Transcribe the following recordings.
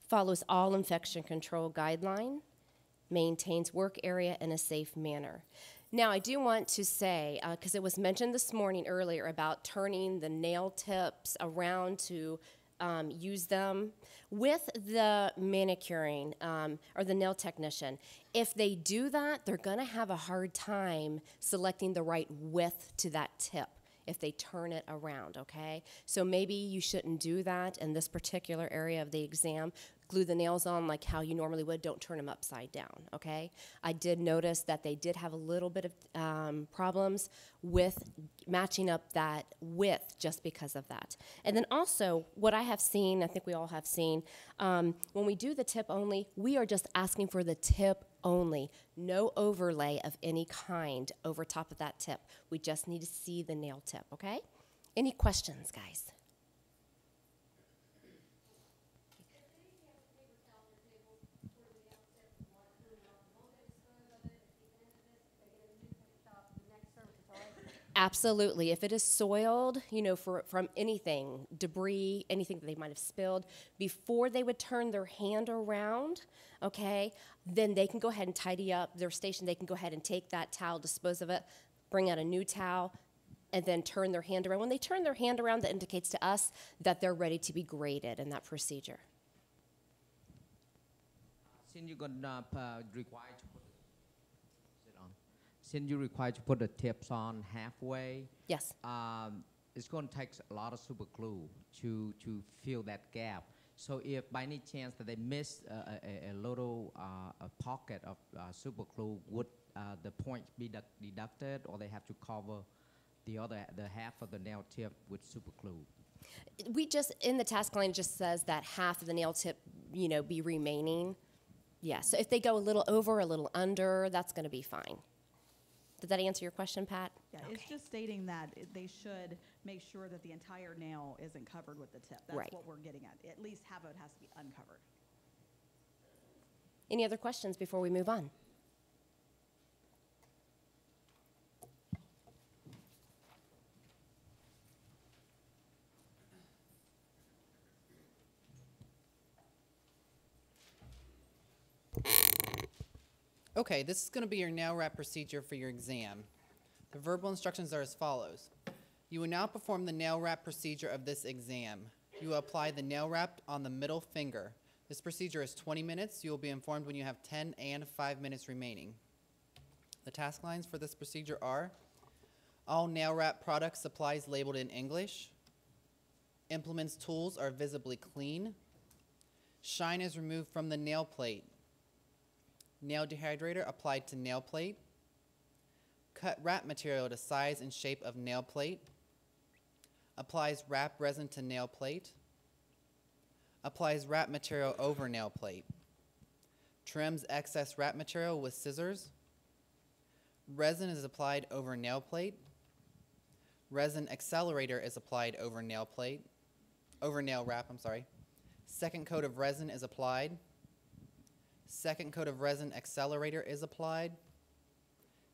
follows all infection control guideline, maintains work area in a safe manner. Now, I do want to say, because it was mentioned this morning earlier about turning the nail tips around to use them with the manicuring or the nail technician. If they do that, they're going to have a hard time selecting the right width to that tip if they turn it around, okay? So maybe you shouldn't do that in this particular area of the exam. Glue the nails on like how you normally would. Don't turn them upside down, okay? I did notice that they did have a little bit of problems with matching up that width just because of that. And then also, what I have seen, I think we all have seen, when we do the tip only, we are just asking for the tip only. No overlay of any kind over top of that tip. We just need to see the nail tip, okay? Any questions, guys? Absolutely. If it is soiled, you know, from anything, debris, anything that they might have spilled, before they would turn their hand around, okay, then they can go ahead and tidy up their station. They can go ahead and take that towel, dispose of it, bring out a new towel, and then turn their hand around. When they turn their hand around, that indicates to us that they're ready to be graded in that procedure. Since you're gonna require to put since you're required to put the tips on halfway, yes, it's going to take a lot of super glue to fill that gap. So if by any chance that they miss a little a pocket of super glue, would the points be deducted, or they have to cover the half of the nail tip with super glue? We just, in the task line, it just says that half of the nail tip, you know, be remaining. Yeah, so if they go a little over, a little under, that's going to be fine. Did that answer your question, Pat? Yeah, okay. It's just stating that they should make sure that the entire nail isn't covered with the tip. That's right. what we're getting at. At least half of it has to be uncovered. Any other questions before we move on? Okay, this is going to be your nail wrap procedure for your exam. The verbal instructions are as follows. You will now perform the nail wrap procedure of this exam. You will apply the nail wrap on the middle finger. This procedure is 20 minutes. You will be informed when you have 10 and 5 minutes remaining. The task lines for this procedure are: all nail wrap product supplies labeled in English. Implements tools are visibly clean. Shine is removed from the nail plate. Nail dehydrator applied to nail plate. Cut wrap material to size and shape of nail plate. Applies wrap resin to nail plate. Applies wrap material over nail plate. Trims excess wrap material with scissors. Resin is applied over nail plate. Resin accelerator is applied over nail plate. Over nail wrap, I'm sorry. Second coat of resin is applied. Second coat of resin accelerator is applied.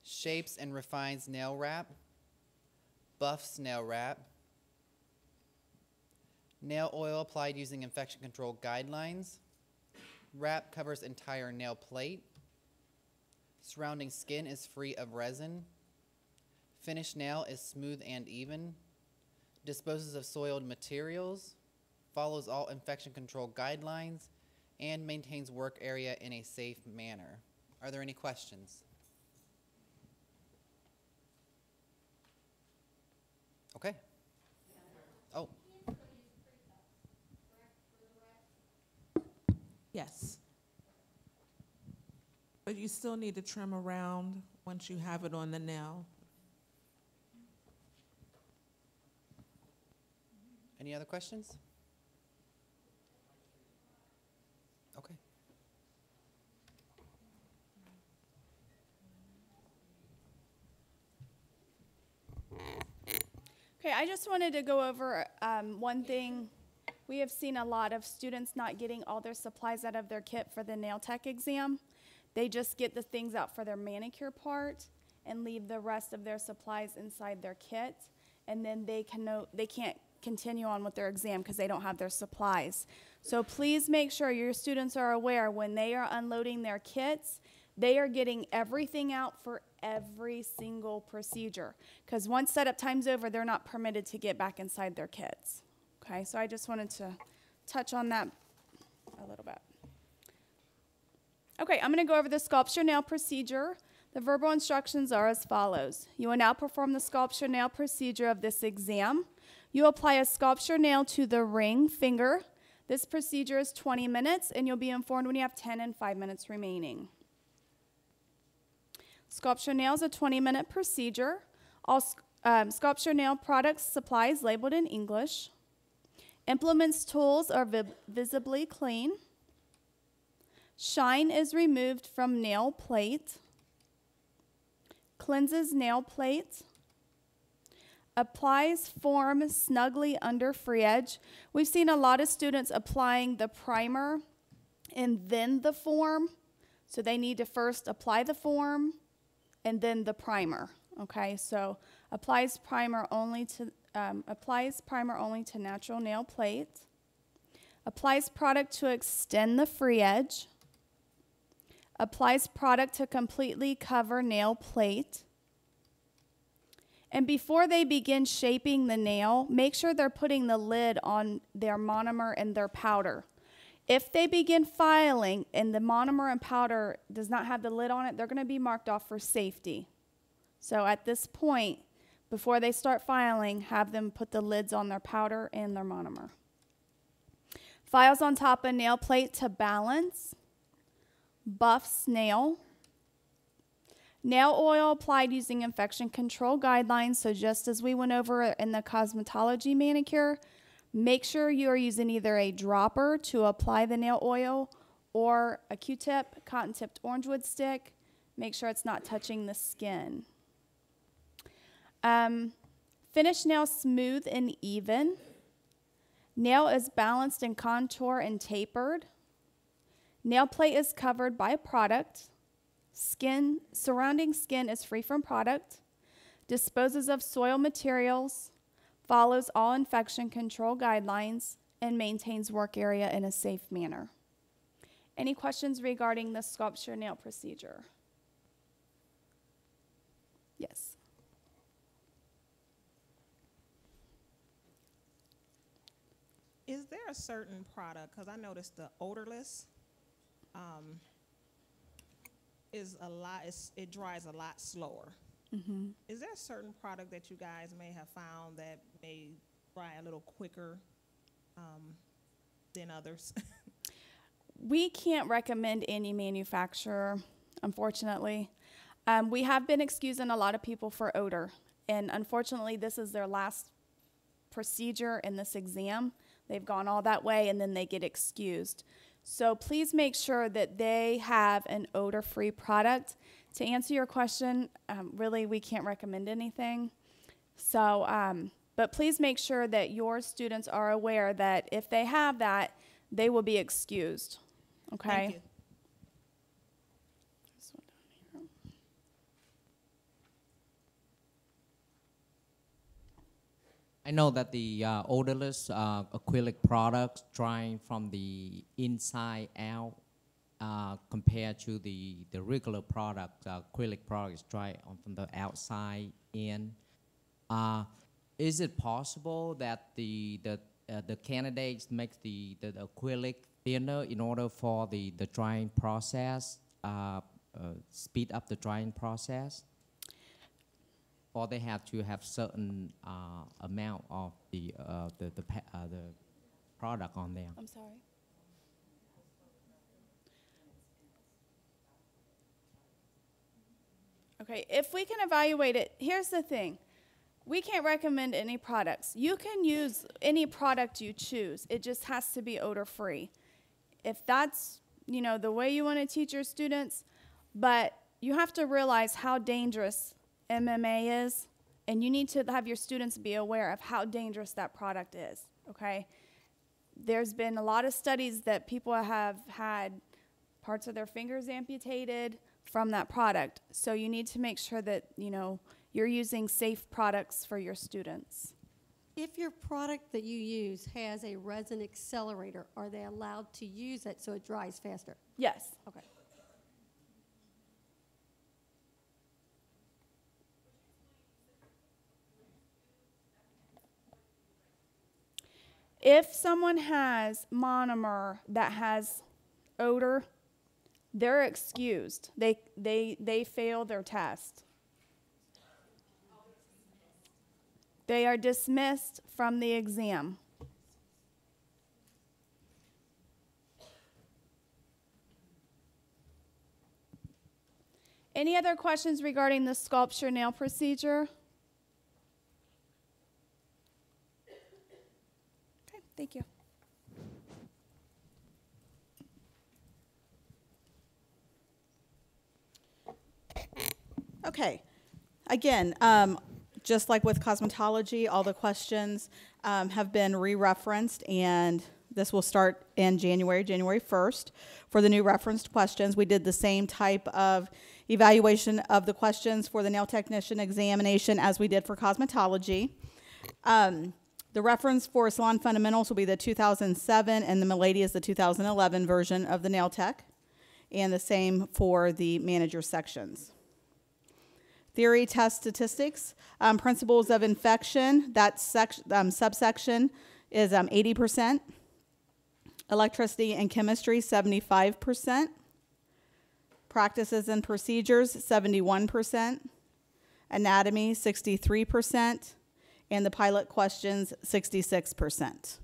Shapes and refines nail wrap. Buffs nail wrap. Nail oil applied using infection control guidelines. Wrap covers entire nail plate. Surrounding skin is free of resin. Finished nail is smooth and even. Disposes of soiled materials. Follows all infection control guidelines. And maintains work area in a safe manner. Are there any questions? Okay. Oh. Yes. But you still need to trim around once you have it on the nail. Any other questions? Okay. Okay, I just wanted to go over one thing. We have seen a lot of students not getting all their supplies out of their kit for the nail tech exam. They just get the things out for their manicure part and leave the rest of their supplies inside their kit, and then they can't continue on with their exam because they don't have their supplies. So please make sure your students are aware when they are unloading their kits, they are getting everything out for every single procedure. Because once setup time's over, they're not permitted to get back inside their kits. Okay, so I just wanted to touch on that a little bit. Okay, I'm going to go over the sculpture nail procedure. The verbal instructions are as follows. You will now perform the sculpture nail procedure of this exam. You apply a sculpture nail to the ring finger. This procedure is 20 minutes, and you'll be informed when you have 10 and 5 minutes remaining. Sculpture nail is a 20-minute procedure. All sculpture nail products, supplies labeled in English. Implements, tools are visibly clean. Shine is removed from nail plate. Cleanses nail plate. Applies form snugly under free edge. We've seen a lot of students applying the primer and then the form. So they need to first apply the form and then the primer. Okay, so applies primer only to natural nail plate. Applies product to extend the free edge. Applies product to completely cover nail plate. And before they begin shaping the nail, make sure they're putting the lid on their monomer and their powder. If they begin filing and the monomer and powder does not have the lid on it, they're going to be marked off for safety. So at this point, before they start filing, have them put the lids on their powder and their monomer. Files on top of nail plate to balance. Buffs nail. Nail oil applied using infection control guidelines. So just as we went over in the cosmetology manicure, make sure you are using either a dropper to apply the nail oil or a Q-tip, cotton-tipped orange wood stick. Make sure it's not touching the skin. Finish nail smooth and even. Nail is balanced in contour and tapered. Nail plate is covered by product. Surrounding skin is free from product. Disposes of soil materials. Follows all infection control guidelines and maintains work area in a safe manner. Any questions regarding the sculpture nail procedure? Yes. Is there a certain product, because I noticed the odorless is a lot, it dries a lot slower. Mm-hmm. Is there a certain product that you guys may have found that may dry a little quicker than others? We can't recommend any manufacturer, unfortunately. We have been excusing a lot of people for odor, and unfortunately this is their last procedure in this exam. They've gone all that way and then they get excused. So please make sure that they have an odor-free product. To answer your question, really we can't recommend anything. So, but please make sure that your students are aware that if they have that, they will be excused. Okay? Thank you. This one down here. I know that the odorless acrylic products drying from the inside out compared to the regular product, acrylic products dry from the outside in. Is it possible that the candidates make the acrylic thinner in order for the drying process, speed up the drying process? Or they have to have certain amount of the product on there? I'm sorry. Okay, if we can evaluate it, here's the thing. We can't recommend any products. You can use any product you choose. It just has to be odor-free. If that's, the way you want to teach your students, but you have to realize how dangerous MMA is, and you need to have your students be aware of how dangerous that product is, okay? There's been a lot of studies that people have had parts of their fingers amputated from that product. So you need to make sure that, you're using safe products for your students. If your product that you use has a resin accelerator, are they allowed to use it so it dries faster? Yes. Okay. If someone has monomer that has odor, they're excused. They fail their test. They are dismissed from the exam. Any other questions regarding the sculpture nail procedure? Okay, thank you. Okay. Again, just like with cosmetology, all the questions have been re-referenced, and this will start in January 1st. For the new referenced questions, we did the same type of evaluation of the questions for the nail technician examination as we did for cosmetology. The reference for Salon Fundamentals will be the 2007, and the Milady is the 2011 version of the nail tech, and the same for the manager sections. Theory test statistics, principles of infection, that subsection is 80%. Electricity and chemistry, 75%. Practices and procedures, 71%. Anatomy, 63%. And the pilot questions, 66%.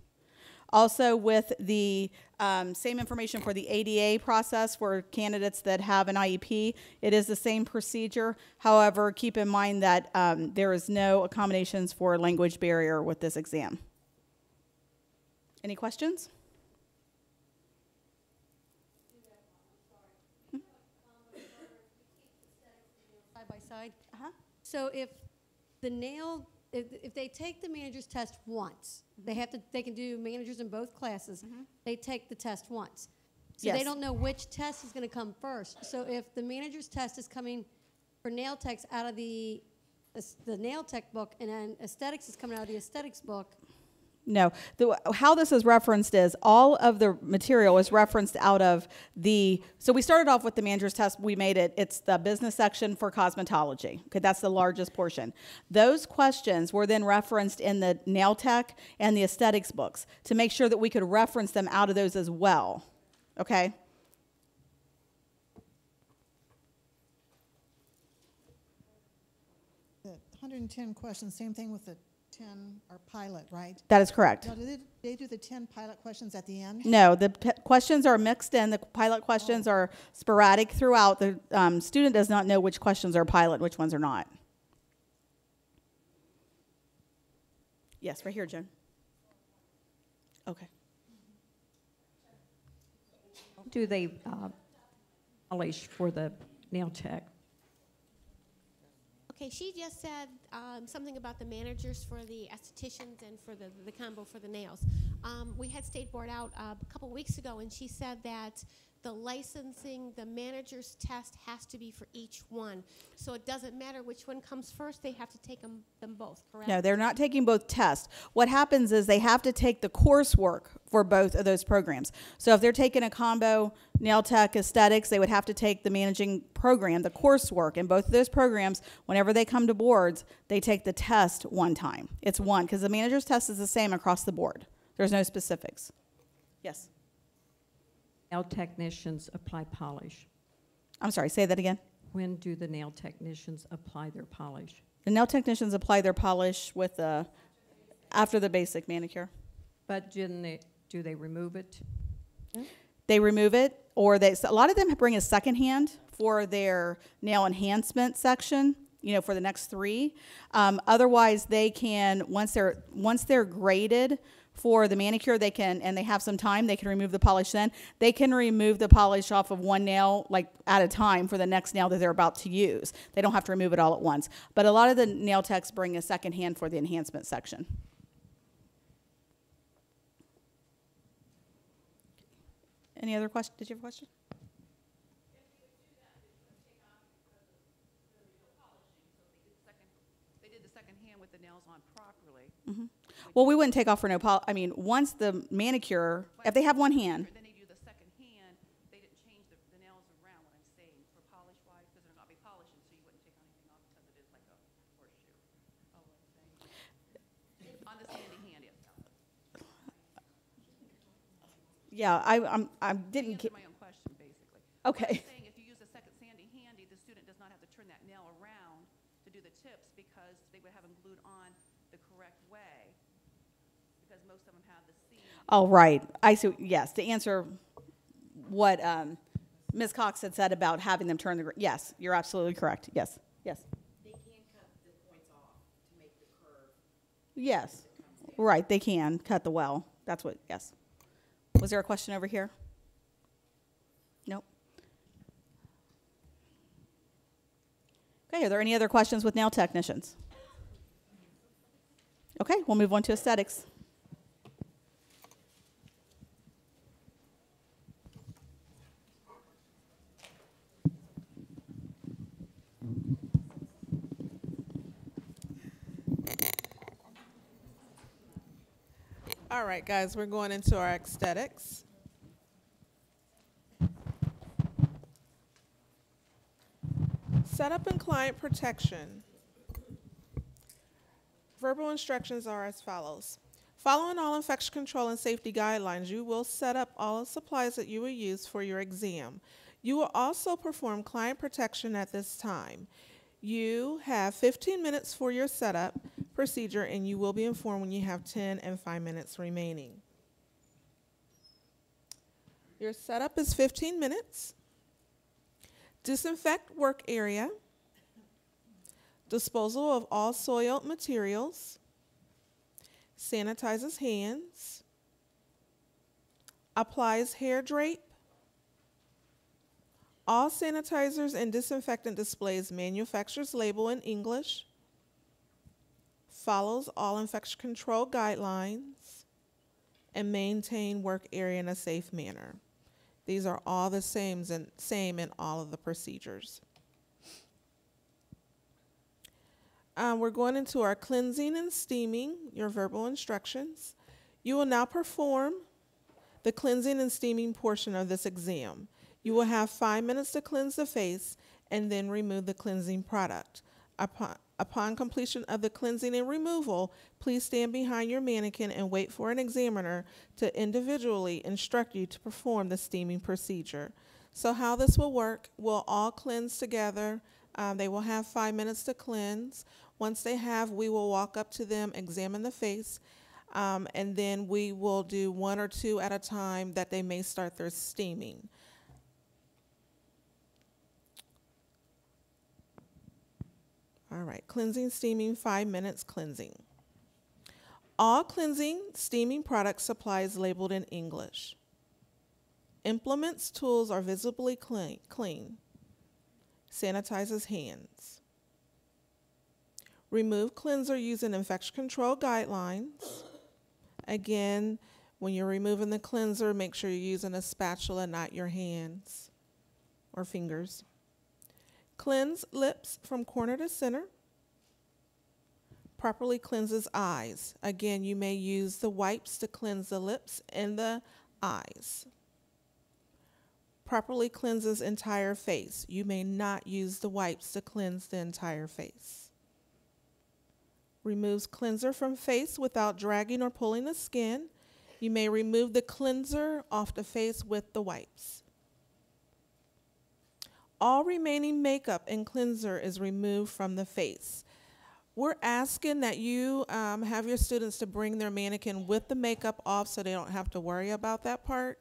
Also, with the same information for the ADA process for candidates that have an IEP, it is the same procedure. However, keep in mind that there is no accommodations for language barrier with this exam. Any questions? Side by side. So if the nail, if they take the manager's test once, they can do managers in both classes. They take the test once. So Yes. they don't know which test is going to come first. So if the manager's test is coming for nail techs out of the nail tech book, and then aesthetics is coming out of the aesthetics book. No. How this is referenced is all of the material is referenced out of the, so we started off with the manager's test. We made it, it's the business section for cosmetology. Okay, that's the largest portion. Those questions were then referenced in the nail tech and the aesthetics books to make sure that we could reference them out of those as well. Okay? The 110 questions, same thing with the 10 are pilot, right? That is correct. Now, do they do the 10 pilot questions at the end? No, the questions are mixed in. The pilot questions are sporadic throughout. The student does not know which questions are pilot, which ones are not. Yes, right here, Jen. Okay. Do they polish for the nail tech? Okay, she just said something about the managers for the estheticians and for the combo for the nails. We had State Board out a couple weeks ago, and she said that the licensing, the manager's test has to be for each one. So it doesn't matter which one comes first, they have to take them both, correct? No, they're not taking both tests. What happens is they have to take the coursework for both of those programs. So if they're taking a combo nail tech aesthetics, they would have to take the managing program, the coursework. In both of those programs, whenever they come to boards, they take the test one time. It's one, because the manager's test is the same across the board. There's no specifics. Yes? Nail technicians apply polish. I'm sorry, say that again. When do the nail technicians apply their polish? The nail technicians apply their polish with after the basic manicure. But do they remove it? They remove it, or a lot of them bring a second hand for their nail enhancement section, for the next 3. Otherwise, they can, once they're graded for the manicure, they can, and they have some time, they can remove the polish then. They can remove the polish off of one nail, at a time for the next nail that they're about to use. They don't have to remove it all at once. But a lot of the nail techs bring a second hand for the enhancement section. Any other question? Did you have a question? They did the second hand with the nails on properly. Well, we wouldn't take off for no I mean, once the manicure, if they have one hand, Then they do the second hand, they didn't change the nails around, what I'm saying, for polish-wise, because they're not be polishing, so you wouldn't take anything off because it is like a horseshoe. Oh, what I'm saying. On the sandy hand, yes. yeah, I didn't Answer get, my own question, basically. okay. What I'm saying, if you use a second sandy handy, the student does not have to turn that nail around to do the tips because they would have them glued on the correct way, because most of them have the seam. Oh, right. I see. Yes, to answer what Ms. Cox had said about having them turn the. Yes, you're absolutely correct. Yes, yes. They can cut the points off to make the curve. Yes, right. They can cut the well. That's what. Yes. Was there a question over here? Nope. Okay. Are there any other questions with nail technicians? Okay, we'll move on to aesthetics. All right, guys, we're going into our aesthetics. Setup and client protection. Verbal instructions are as follows. Following all infection control and safety guidelines, you will set up all the supplies that you will use for your exam. You will also perform client protection at this time. You have 15 minutes for your setup procedure, and you will be informed when you have 10 and 5 minutes remaining. Your setup is 15 minutes. Disinfect work area. Disposal of all soiled materials. Sanitizes hands. Applies hair drape. All sanitizers and disinfectant displays manufacturer's label in English. Follows all infection control guidelines. And maintain work area in a safe manner. These are all the same in all of the procedures. We're going into our cleansing and steaming, your verbal instructions. You will now perform the cleansing and steaming portion of this exam. You will have 5 minutes to cleanse the face and then remove the cleansing product. Upon completion of the cleansing and removal, please stand behind your mannequin and wait for an examiner to individually instruct you to perform the steaming procedure. So how this will work, we'll all cleanse together. They will have 5 minutes to cleanse. Once they have, we will walk up to them, examine the face, and then we will do 1 or 2 at a time that they may start their steaming. All right, cleansing, steaming, 5 minutes cleansing. All cleansing, steaming product supplies labeled in English. Implements, tools are visibly clean. Sanitizes hands. Remove cleanser using infection control guidelines. Again, when you're removing the cleanser, make sure you're using a spatula, not your hands or fingers. Cleanse lips from corner to center. Properly cleanses eyes. Again, you may use the wipes to cleanse the lips and the eyes. Properly cleanses entire face. You may not use the wipes to cleanse the entire face. Removes cleanser from face without dragging or pulling the skin. You may remove the cleanser off the face with the wipes. All remaining makeup and cleanser is removed from the face. We're asking that you have your students to bring their mannequin with the makeup off so they don't have to worry about that part.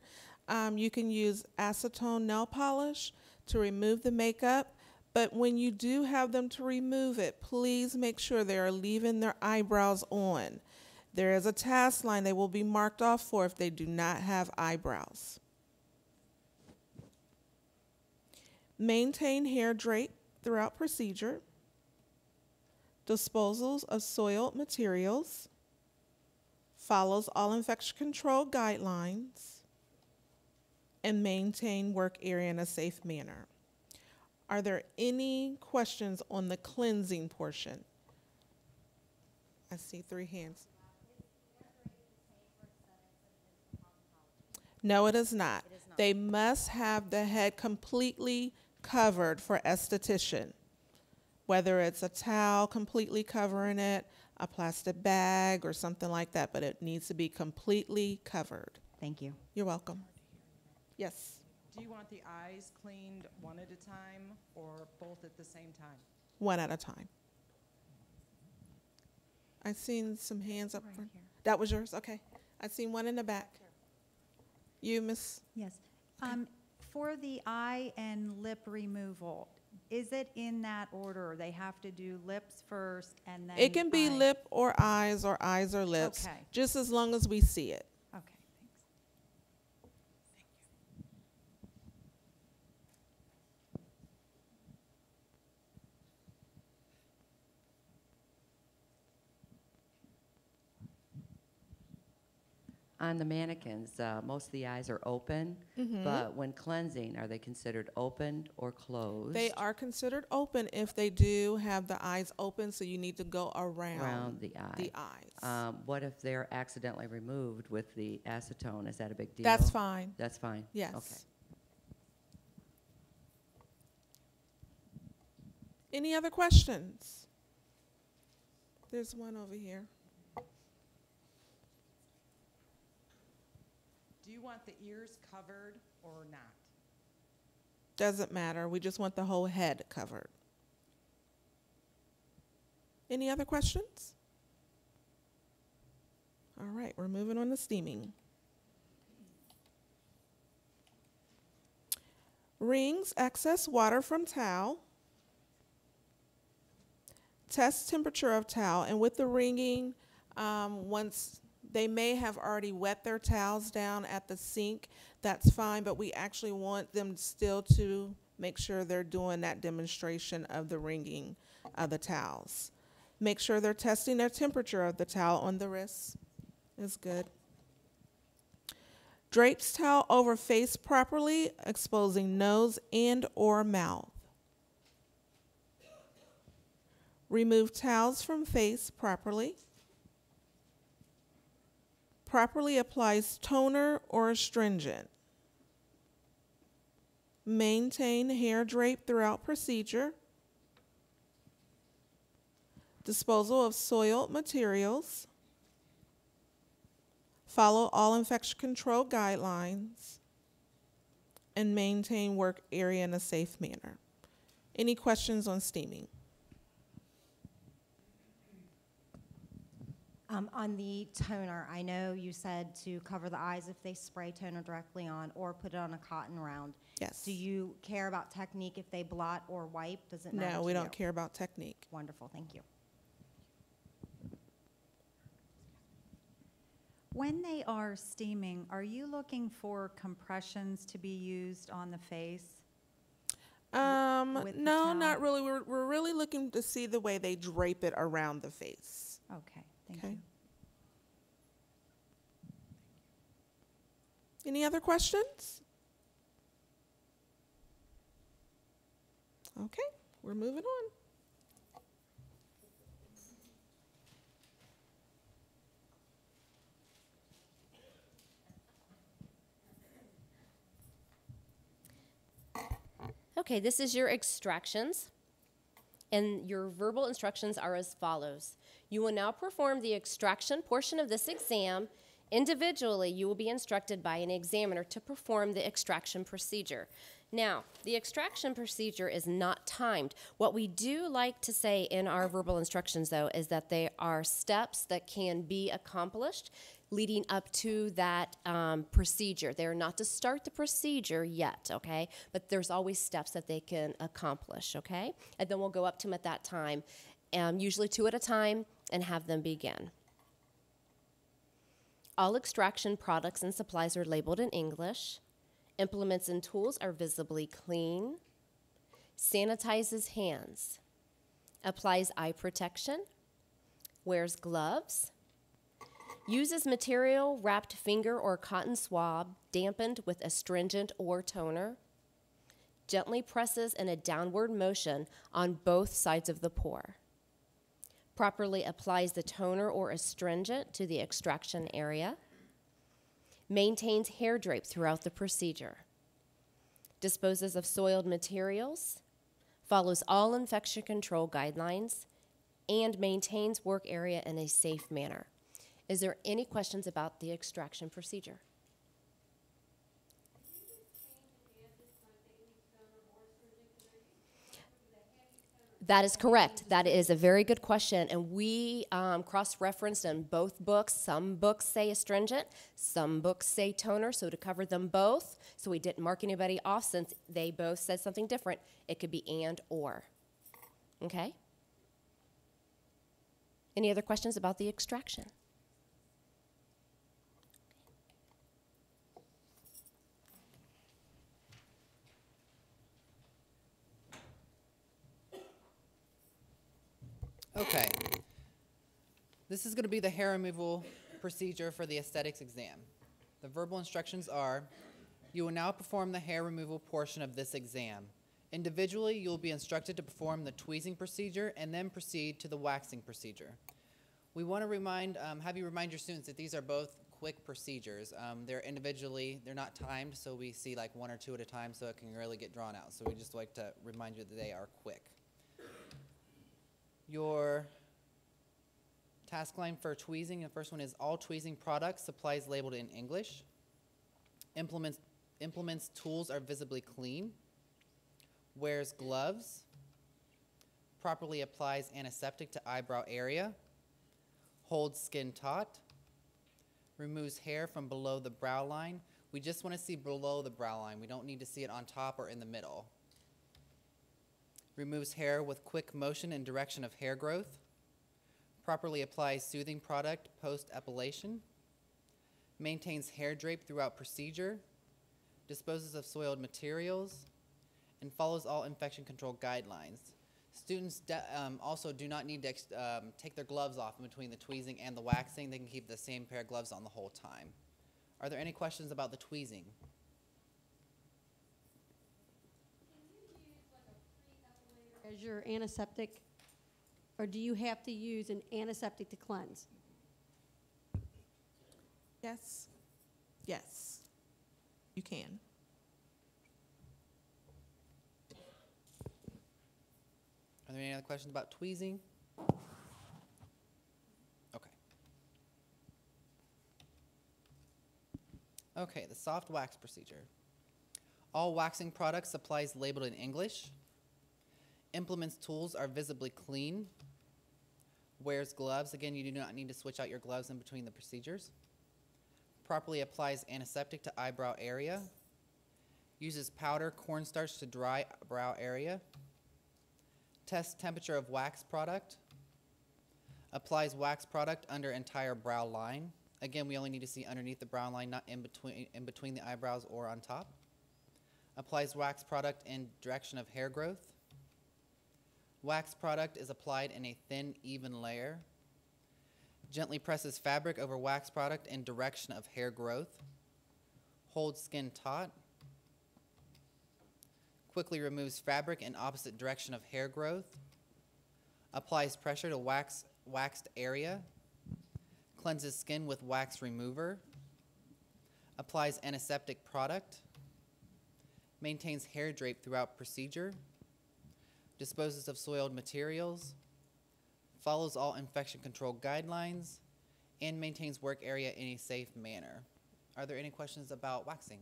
You can use acetone nail polish to remove the makeup, but when you do have them to remove it, please make sure they are leaving their eyebrows on. There is a task line they will be marked off for if they do not have eyebrows. Maintain hair drape throughout procedure. Disposals of soiled materials. Follows all infection control guidelines. And maintain work area in a safe manner. Are there any questions on the cleansing portion? I see 3 hands. No, it is not. It is not. They must have the head completely covered for esthetician, whether it's a towel completely covering it, a plastic bag, or something like that, but it needs to be completely covered. Thank you. You're welcome. Yes, Do you want the eyes cleaned one at a time or both at the same time? one at a time. I seen some hands up Right front. here. That was yours? Okay. I seen one in the back. You, Miss? Yes. For the eye and lip removal, is it in that order? They have to do lips first and then It can be eye? lip or eyes or lips, Okay. just as long as we see it. Okay, thanks. On the mannequins, most of the eyes are open, but when cleansing, are they considered open or closed? They are considered open if they do have the eyes open, so you need to go around the eye. the eyes. What if they're accidentally removed with the acetone? Is that a big deal? That's fine. That's fine? Yes. Okay. Any other questions? There's one over here. Do you want the ears covered or not? Doesn't matter. We just want the whole head covered. Any other questions? All right, we're moving on to steaming. Rings excess water from towel. Test temperature of towel, and with the wringing, once they may have already wet their towels down at the sink, that's fine, but we actually want them still to make sure they're doing that demonstration of the wringing of the towels. Make sure they're testing their temperature of the towel on the wrist is good. Drapes towel over face properly, exposing nose and or mouth. Remove towels from face properly. Properly applies toner or astringent. Maintain hair drape throughout procedure. Disposal of soiled materials. Follow all infection control guidelines. And maintain work area in a safe manner. Any questions on steaming? On the toner, I know you said to cover the eyes if they spray toner directly on or put it on a cotton round. Yes. Do you care about technique if they blot or wipe? Does it matter? No, we to don't you? care about technique. Wonderful, thank you. When they are steaming, are you looking for compressions to be used on the face? with the No, towel? not really. We're really looking to see the way they drape it around the face. Okay, thank Okay. you. Any other questions? Okay, we're moving on. Okay, this is your extractions, and your verbal instructions are as follows. You will now perform the extraction portion of this exam. Individually, you will be instructed by an examiner to perform the extraction procedure. Now, the extraction procedure is not timed. What we do like to say in our verbal instructions, though, is that they are steps that can be accomplished leading up to that procedure. They're not to start the procedure yet, okay? But there's always steps that they can accomplish, okay? And then we'll go up to them at that time, usually 2 at a time, and have them begin. All extraction products and supplies are labeled in English. Implements and tools are visibly clean. Sanitizes hands. Applies eye protection. Wears gloves. Uses material wrapped finger or cotton swab dampened with astringent or toner. Gently presses in a downward motion on both sides of the pore. Properly applies the toner or astringent to the extraction area. maintains hair drape throughout the procedure, disposes of soiled materials, follows all infection control guidelines, and maintains work area in a safe manner. Is there any questions about the extraction procedure? That is correct. That is a very good question, and we cross-referenced in both books. Some books say astringent, some books say toner, so to cover them both, so we didn't mark anybody off since they both said something different. It could be and or. Okay? Any other questions about the extraction? Okay. This is going to be the hair removal procedure for the aesthetics exam. The verbal instructions are, you will now perform the hair removal portion of this exam. Individually, you will be instructed to perform the tweezing procedure and then proceed to the waxing procedure. We want to have you remind your students that these are both quick procedures. They're not timed, so we see like one or two at a time, so it can really get drawn out. So we just like to remind you that they are quick. Your task line for tweezing, the first one is all tweezing products, supplies labeled in English. Implements, tools are visibly clean. Wears gloves. Properly applies antiseptic to eyebrow area. Holds skin taut. Removes hair from below the brow line. We just want to see below the brow line. We don't need to see it on top or in the middle. Removes hair with quick motion and direction of hair growth. Properly applies soothing product post-epilation. Maintains hair drape throughout procedure. Disposes of soiled materials. And follows all infection control guidelines. Students also do not need to take their gloves off in between the tweezing and the waxing. They can keep the same pair of gloves on the whole time. Are there any questions about the tweezing? As your antiseptic, or do you have to use an antiseptic to cleanse? Yes. Yes. You can. Are there any other questions about tweezing? Okay. Okay, the soft wax procedure. All waxing products, supplies labeled in English. Implements, tools are visibly clean. Wears gloves. Again, you do not need to switch out your gloves in between the procedures. Properly applies antiseptic to eyebrow area. Uses powder cornstarch to dry brow area. Tests temperature of wax product. Applies wax product under entire brow line. Again, we only need to see underneath the brow line, not in between the eyebrows or on top. Applies wax product in direction of hair growth. Wax product is applied in a thin, even layer. Gently presses fabric over wax product in direction of hair growth. Holds skin taut. Quickly removes fabric in opposite direction of hair growth. Applies pressure to waxed area. Cleanses skin with wax remover. Applies antiseptic product. Maintains hair drape throughout procedure. Disposes of soiled materials. Follows all infection control guidelines. And maintains work area in a safe manner. Are there any questions about waxing?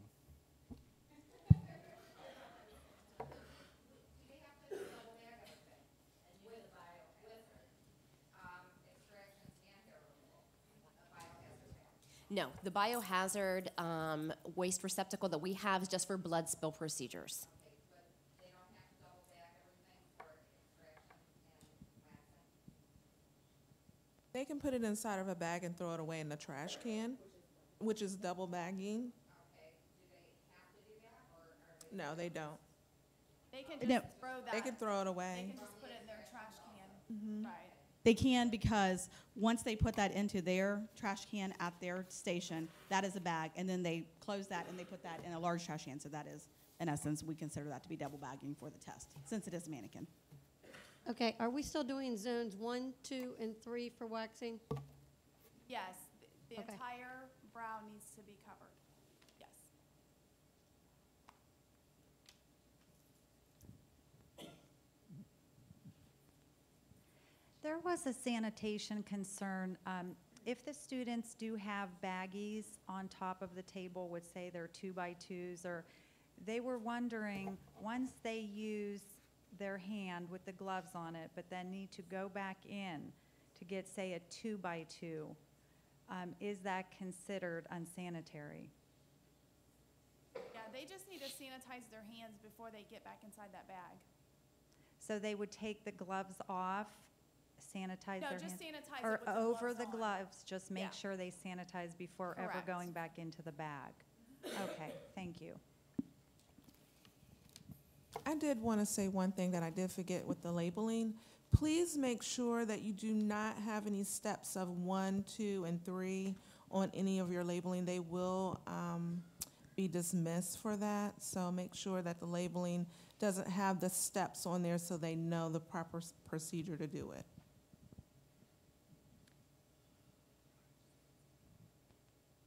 No, the biohazard waste receptacle that we have is just for blood spill procedures. They can put it inside of a bag and throw it away in the trash can, which is double bagging. No, they don't. They can just No. throw that. They can throw it away. They can just put it in their trash can. Right. They can, because once they put that into their trash can at their station, that is a bag, and then they close that and they put that in a large trash can. So that is, in essence, we consider that to be double bagging for the test, since it is a mannequin. Okay, are we still doing zones 1, 2, and 3 for waxing? Yes, the Okay. entire brow needs to be covered. There was a sanitation concern. If the students do have baggies on top of the table, would say they're 2x2s, or they were wondering, once they use their hand with the gloves on it, but then need to go back in to get, say, a 2x2, is that considered unsanitary? Yeah, they just need to sanitize their hands before they get back inside that bag. So they would take the gloves off, sanitize No, their just hands? sanitize it Or with the over gloves the on. gloves, just make Yeah. sure they sanitize before ever Correct. going back into the bag? Okay, thank you. I did want to say one thing that I did forget with the labeling. Please make sure that you do not have any steps of 1, 2, and 3 on any of your labeling. They will be dismissed for that. So make sure that the labeling doesn't have the steps on there so they know the proper procedure to do it.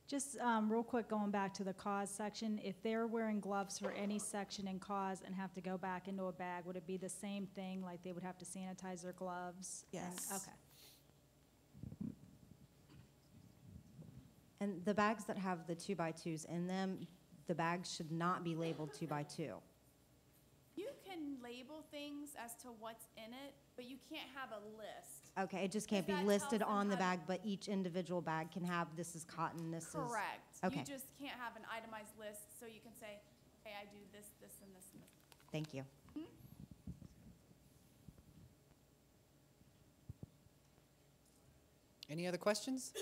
Just real quick, going back to the cause section, if they're wearing gloves for any section in cause and have to go back into a bag, would it be the same thing, like they would have to sanitize their gloves? Yes. Okay. And the bags that have the 2x2s in them, the bags should not be labeled 2x2. You can label things as to what's in it, but you can't have a list. Okay, it just can't be That listed tells them on the how to- bag, but each individual bag can have, this is cotton, this is. Correct. Okay, You just can't have an itemized list, so you can say, hey, I do this, this, and this, and this. thank you. Any other questions?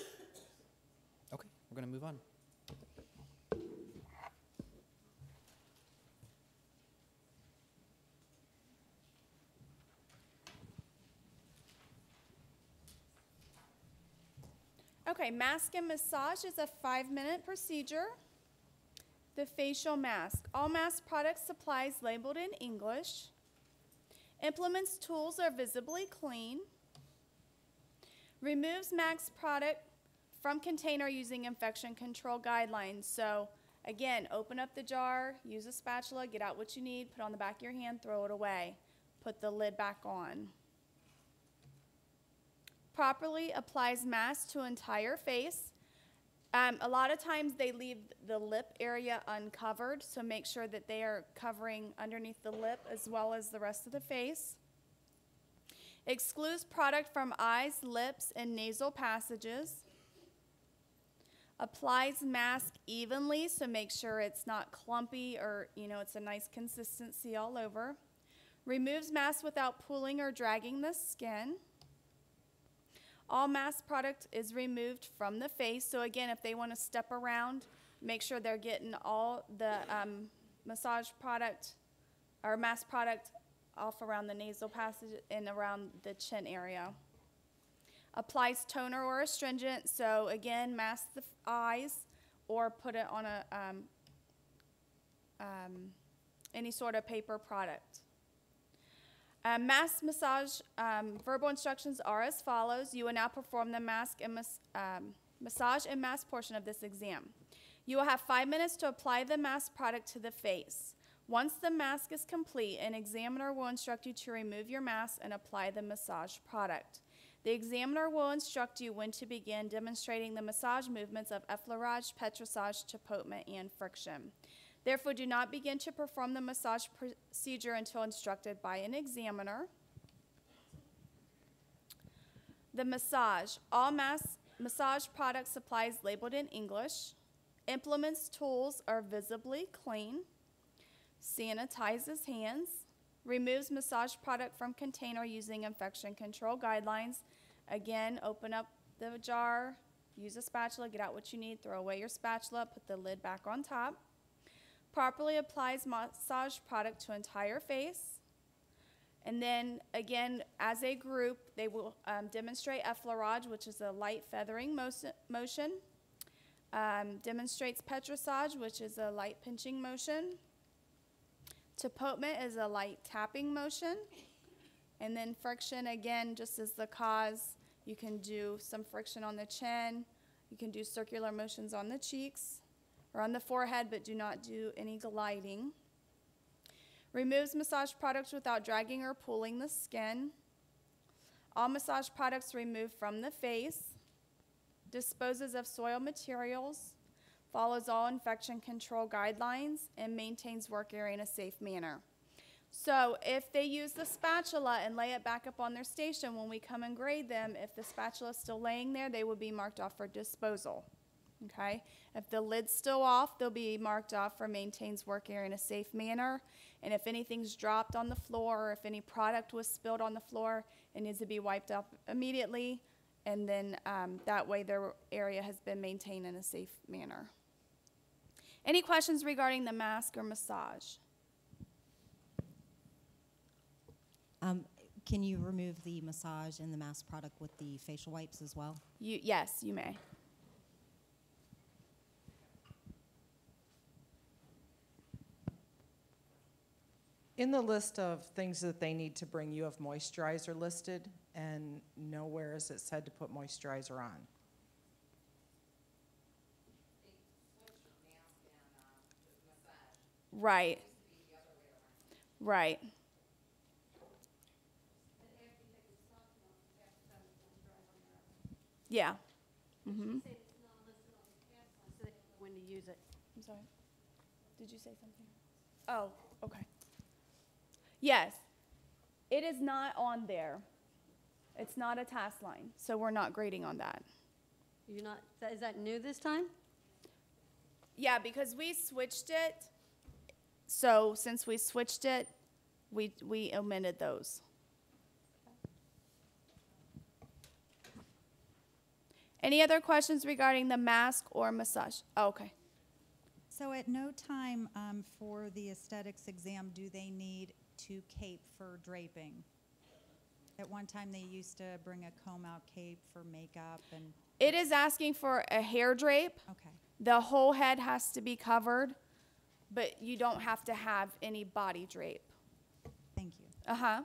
Okay, we're going to move on. Okay, mask and massage is a 5-minute procedure. The facial mask. All mask product supplies labeled in English. Implements tools are visibly clean. Removes mask product from container using infection control guidelines. So again, open up the jar, use a spatula, get out what you need, put it on the back of your hand, throw it away. Put the lid back on. Properly applies mask to entire face. A lot of times they leave the lip area uncovered, so make sure that they are covering underneath the lip as well as the rest of the face. Excludes product from eyes, lips, and nasal passages. Applies mask evenly, so make sure it's not clumpy or, it's a nice consistency all over. Removes mask without pulling or dragging the skin. All mask product is removed from the face. So again, if they want to step around, make sure they're getting all the massage product or mask product off around the nasal passage and around the chin area. Applies toner or astringent. So again, mask the eyes or put it on a any sort of paper product. Mask massage, verbal instructions are as follows. You will now perform the mask and massage and mask portion of this exam. You will have 5 minutes to apply the mask product to the face. Once the mask is complete, an examiner will instruct you to remove your mask and apply the massage product. The examiner will instruct you when to begin demonstrating the massage movements of effleurage, petrissage, tapotement, and friction. Therefore, do not begin to perform the massage procedure until instructed by an examiner. The massage. All massage product supplies labeled in English. Implements, tools are visibly clean. Sanitizes hands. Removes massage product from container using infection control guidelines. Again, open up the jar, use a spatula, get out what you need, throw away your spatula, put the lid back on top. Properly applies massage product to entire face. And then again, as a group, they will demonstrate effleurage, which is a light feathering motion. Demonstrates petrissage, which is a light pinching motion. Tapotement is a light tapping motion. And then friction, again, just as the cause, you can do some friction on the chin. You can do circular motions on the cheeks or on the forehead, but do not do any gliding. Removes massage products without dragging or pulling the skin. All massage products removed from the face, disposes of soil materials, follows all infection control guidelines, and maintains work area in a safe manner. So if they use the spatula and lay it back up on their station, when we come and grade them, if the spatula is still laying there, they will be marked off for disposal. Okay? If the lid's still off, they'll be marked off for maintains work area in a safe manner. And if anything's dropped on the floor, or if any product was spilled on the floor, it needs to be wiped up immediately. And then that way their area has been maintained in a safe manner. Any questions regarding the mask or massage? Can you remove the massage and the mask product with the facial wipes as well? Yes, you may. In the list of things that they need to bring, you have moisturizer listed, and nowhere is it said to put moisturizer on. Right. Right. Yeah. Mm-hmm. When to use it. I'm sorry. Did you say something? Oh, okay. Yes. It is not on there. It's not a task line, so we're not grading on that. You're not, is that new this time? Yeah, because we switched it. So since we switched it, we omitted those. Any other questions regarding the mask or massage? Oh, okay. So at no time for the aesthetics exam do they need to cape for draping? At one time they used to bring a comb out cape for makeup and... It is asking for a hair drape. Okay. The whole head has to be covered, but you don't have to have any body drape. Thank you. Uh-huh.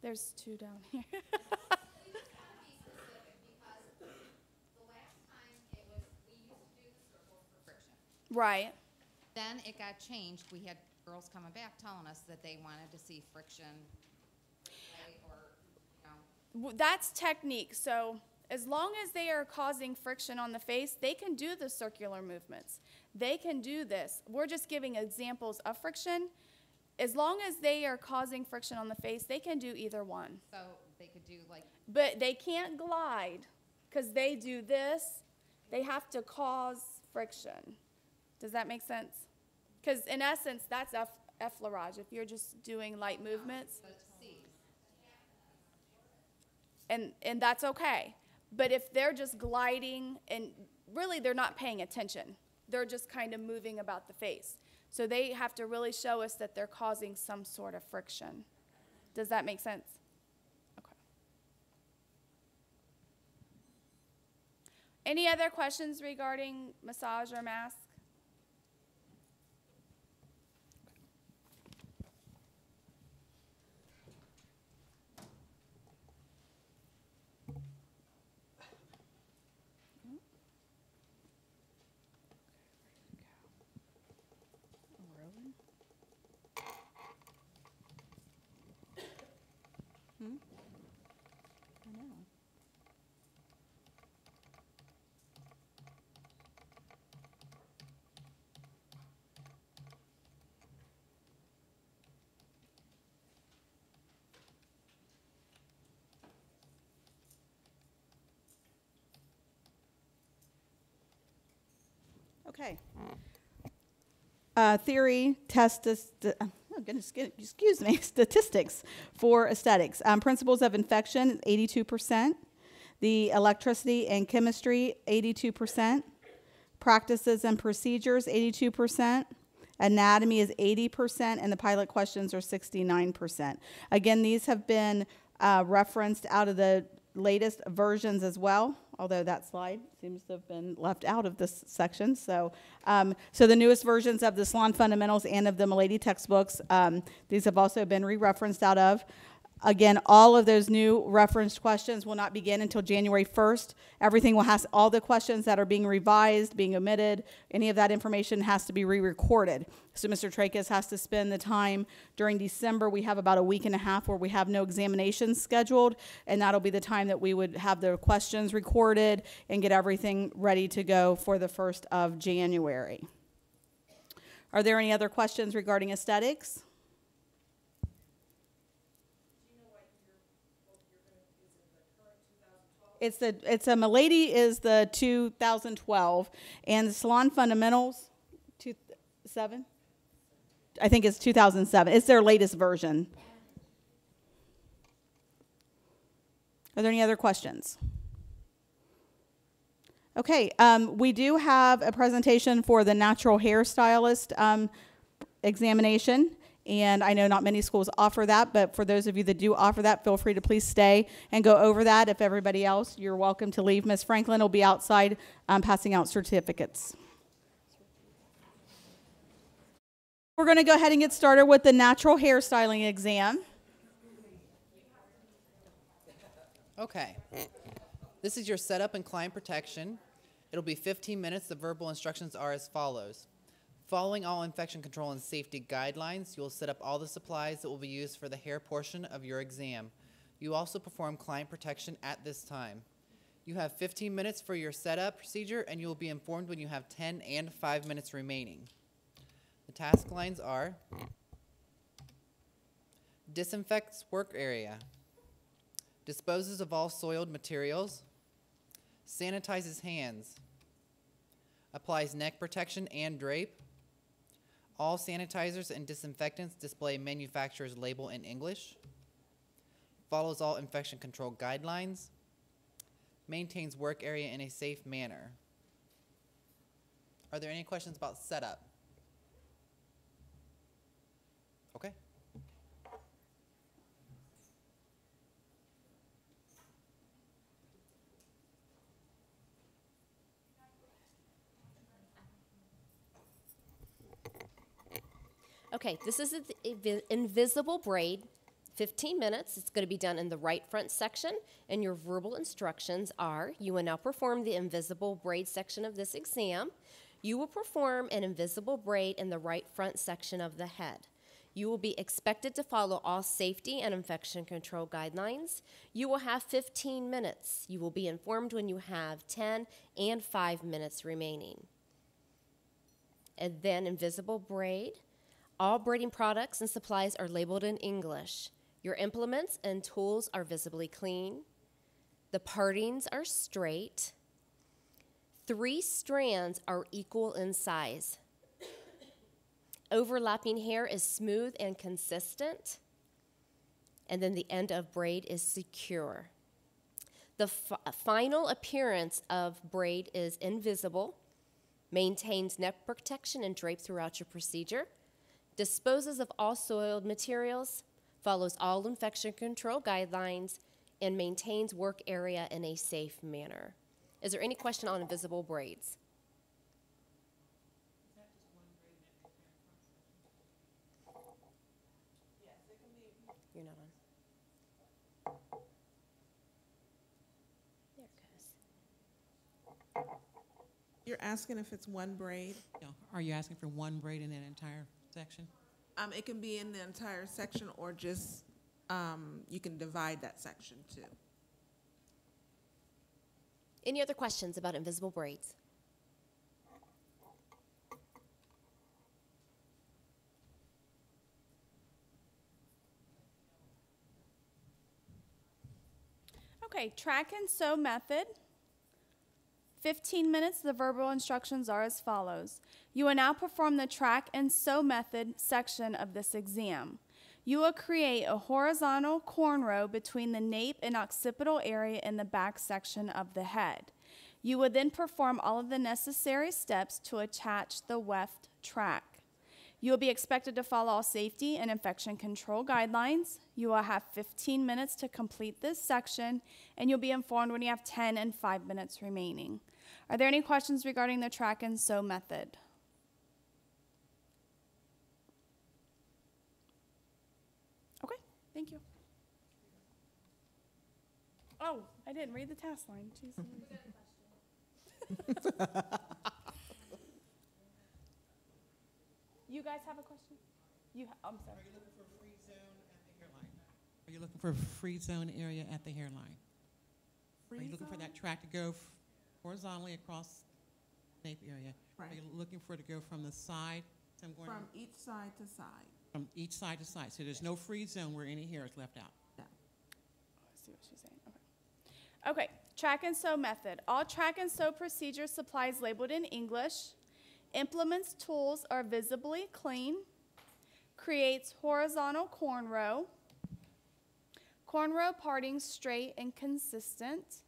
There's two down here. Right. Then it got changed. We had girls coming back telling us that they wanted to see friction, right? Or, you know. That's technique. So as long as they are causing friction on the face, they can do the circular movements. They can do this. We're just giving examples of friction. As long as they are causing friction on the face, they can do either one. So they could do like... But they can't glide because they do this. They have to cause friction. Does that make sense? Because in essence, that's effleurage. If you're just doing light movements. And that's okay. But if they're just gliding and really they're not paying attention, they're just kind of moving about the face. So they have to really show us that they're causing some sort of friction. Does that make sense? Okay. Any other questions regarding massage or mask? I know. Okay. Theory, excuse me, statistics for aesthetics. Principles of infection, 82%. The electricity and chemistry, 82%. Practices and procedures, 82%. Anatomy is 80%, and the pilot questions are 69%. Again, these have been referenced out of the latest versions as well, although that slide seems to have been left out of this section. So the newest versions of the Salon Fundamentals and of the Milady textbooks, these have also been re-referenced out of. Again, all of those new referenced questions will not begin until January 1st. Everything will have, all the questions that are being revised, being omitted, any of that information has to be re-recorded. So Mr. Tracus has to spend the time during December. We have about a week and a half where we have no examinations scheduled, and that'll be the time that we would have the questions recorded and get everything ready to go for the 1st of January. Are there any other questions regarding aesthetics? It's a Milady is the 2012, and the Salon Fundamentals, 2007. I think it's 2007. It's their latest version. Are there any other questions? Okay, we do have a presentation for the natural hairstylist examination. And I know not many schools offer that, but for those of you that do offer that, feel free to please stay and go over that. If everybody else, you're welcome to leave. Ms. Franklin will be outside passing out certificates. We're going to go ahead and get started with the natural hairstyling exam. Okay. This is your setup and client protection. It'll be 15 minutes. The verbal instructions are as follows. Following all infection control and safety guidelines, you will set up all the supplies that will be used for the hair portion of your exam. You also perform client protection at this time. You have 15 minutes for your setup procedure, and you will be informed when you have 10 and 5 minutes remaining. The task lines are: disinfects work area, disposes of all soiled materials, sanitizes hands, applies neck protection and drape. All sanitizers and disinfectants display manufacturer's label in English. Follows all infection control guidelines. Maintains work area in a safe manner. Are there any questions about setup? Okay. Okay, this is the invisible braid, 15 minutes. It's going to be done in the right front section, and your verbal instructions are: you will now perform the invisible braid section of this exam. You will perform an invisible braid in the right front section of the head. You will be expected to follow all safety and infection control guidelines. You will have 15 minutes. You will be informed when you have 10 and 5 minutes remaining. And then invisible braid. All braiding products and supplies are labeled in English. Your implements and tools are visibly clean. The partings are straight. 3 strands are equal in size. Overlapping hair is smooth and consistent. And then the end of braid is secure. The final appearance of braid is invisible, maintains neck protection and drape throughout your procedure, disposes of all soiled materials, follows all infection control guidelines, and maintains work area in a safe manner. Is there any question on invisible braids? You're not on. There it goes. You're asking if it's one braid? No. Are you asking for one braid in that entire section? It can be in the entire section, or just you can divide that section too. Any other questions about invisible braids? Okay, track and sew method. 15 minutes, the verbal instructions are as follows. You will now perform the track and sew method section of this exam. You will create a horizontal cornrow between the nape and occipital area in the back section of the head. You will then perform all of the necessary steps to attach the weft track. You will be expected to follow all safety and infection control guidelines. You will have 15 minutes to complete this section, and you'll be informed when you have 10 and 5 minutes remaining. Are there any questions regarding the track and sew method? Okay, thank you. Oh, I didn't read the task line. Jeez. You guys have a question? I'm sorry. Are you looking for a free zone at the hairline? Are you looking for a free zone area at the hairline? Are you looking for that track to go horizontally across the nape area? Right. Are you looking for it to go from the side? So I'm going From each side to side. from each side to side. So there's no free zone where any hair is left out. I see what she's saying. Okay. Okay. Track and sew method. All track and sew procedure supplies labeled in English. Implements tools are visibly clean. Creates horizontal cornrow. Cornrow parting straight and consistent.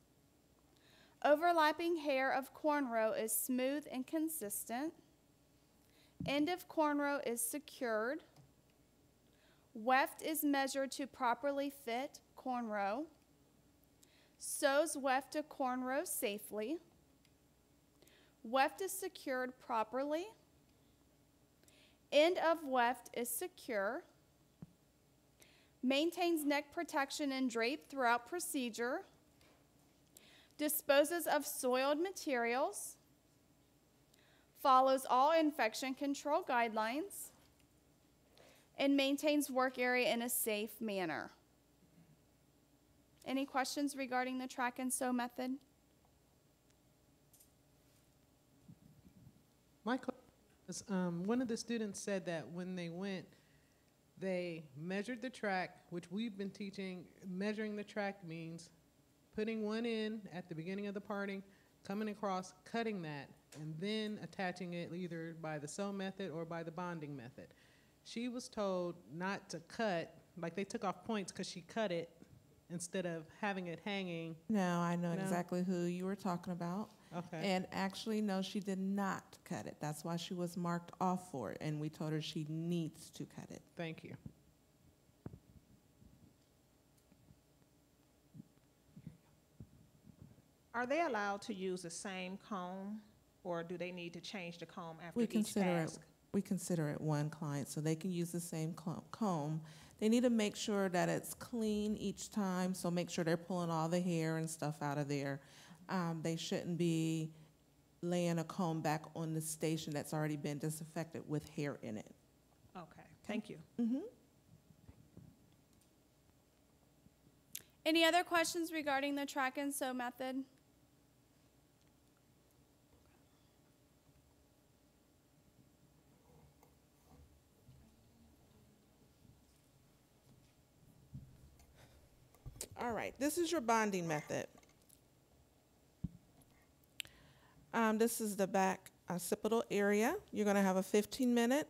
Overlapping hair of cornrow is smooth and consistent. End of cornrow is secured. Weft is measured to properly fit cornrow. Sews weft to cornrow safely. Weft is secured properly. End of weft is secure. Maintains neck protection and drape throughout procedure. Disposes of soiled materials. Follows all infection control guidelines. And maintains work area in a safe manner. Any questions regarding the track and sew method? My question is, one of the students said that when they went, they measured the track, which we've been teaching. Measuring the track means putting one in at the beginning of the parting, coming across, cutting that, and then attaching it either by the sew method or by the bonding method. She was told not to cut, like they took off points because she cut it instead of having it hanging. No, I know No? exactly who you were talking about. Okay. And actually, no, she did not cut it. That's why she was marked off for it, and we told her she needs to cut it. Thank you. Are they allowed to use the same comb, or do they need to change the comb after We each consider task? we consider it one client, so they can use the same comb. They need to make sure that it's clean each time, so make sure they're pulling all the hair and stuff out of there. They shouldn't be laying a comb back on the station that's already been disinfected with hair in it. Okay, thank you. Mm-hmm. Any other questions regarding the track and sew method? All right, this is your bonding method. This is the back occipital area. You're going to have a 15-minute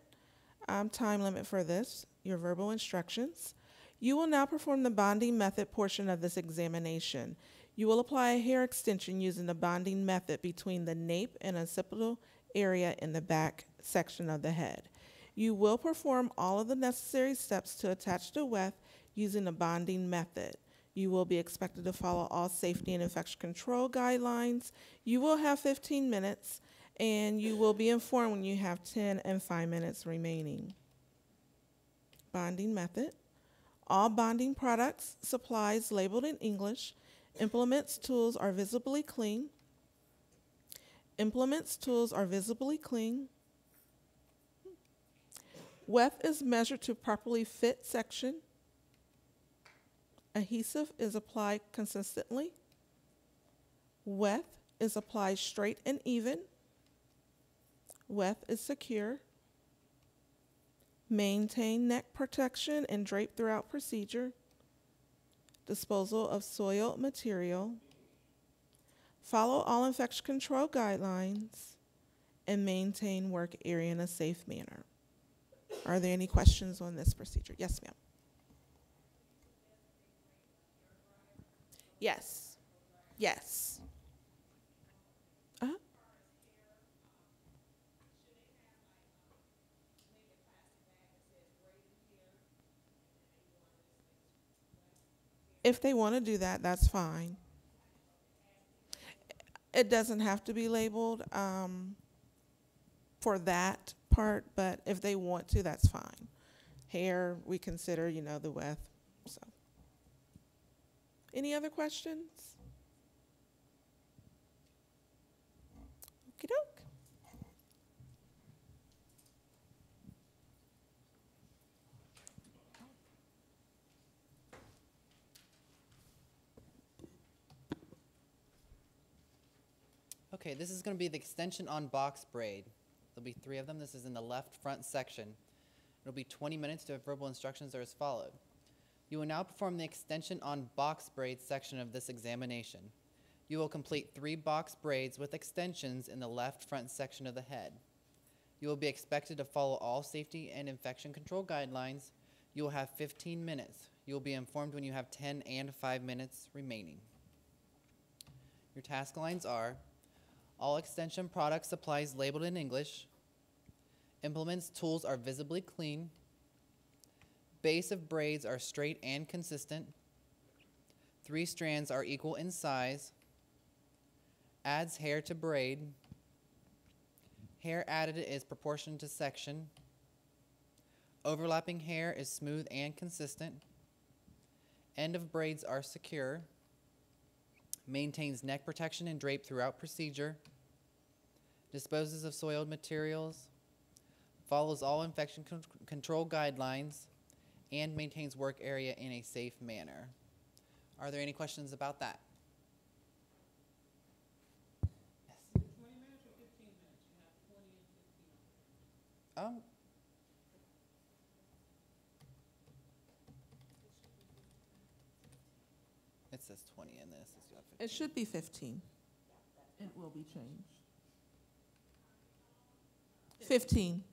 time limit for this, your verbal instructions. You will now perform the bonding method portion of this examination. You will apply a hair extension using the bonding method between the nape and occipital area in the back section of the head. You will perform all of the necessary steps to attach the weft using the bonding method. You will be expected to follow all safety and infection control guidelines. You will have 15 minutes, and you will be informed when you have 10 and 5 minutes remaining. Bonding method. All bonding products, supplies labeled in English. Implements, tools are visibly clean. Implements, tools are visibly clean. Weft is measured to properly fit section. Adhesive is applied consistently. Weft is applied straight and even. Weft is secure. Maintain neck protection and drape throughout procedure. Disposal of soiled material. Follow all infection control guidelines. And maintain work area in a safe manner. Are there any questions on this procedure? Yes, ma'am. Yes. Yes. Uh-huh. If they want to do that, that's fine. It doesn't have to be labeled for that part, but if they want to, that's fine. Hair, we consider, the weft. So Any other questions? Okey doke. Okay, this is going to be the extension on box braid. There'll be 3 of them. This is in the left front section. It'll be 20 minutes to have verbal instructions are as followed. You will now perform the extension on box braid section of this examination. You will complete 3 box braids with extensions in the left front section of the head. You will be expected to follow all safety and infection control guidelines. You will have 15 minutes. You will be informed when you have 10 and 5 minutes remaining. Your task lines are: all extension product supplies labeled in English. Implements tools are visibly clean. Base of braids are straight and consistent. 3 strands are equal in size. Adds hair to braid. Hair added is proportioned to section. Overlapping hair is smooth and consistent. End of braids are secure. Maintains neck protection and drape throughout procedure. Disposes of soiled materials. Follows all infection control guidelines. And maintains work area in a safe manner. Are there any questions about that? Yes. 20 minutes or 15 minutes? You have 20 and 15. It says 20 in this. It should be 15. It will be changed. 15.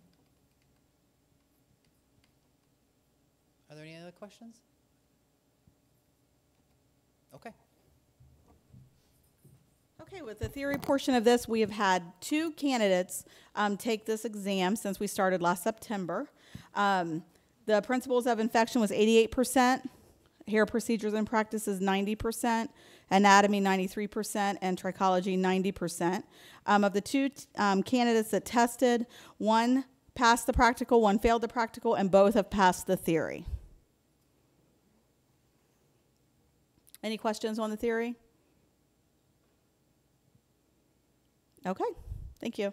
Are there any other questions? Okay. Okay, with the theory portion of this, we have had 2 candidates take this exam since we started last September. The principles of infection was 88%, hair procedures and practices 90%, anatomy 93%, and trichology 90%. Of the 2 candidates that tested, 1 passed the practical, 1 failed the practical, and both have passed the theory. Any questions on the theory? Okay, thank you.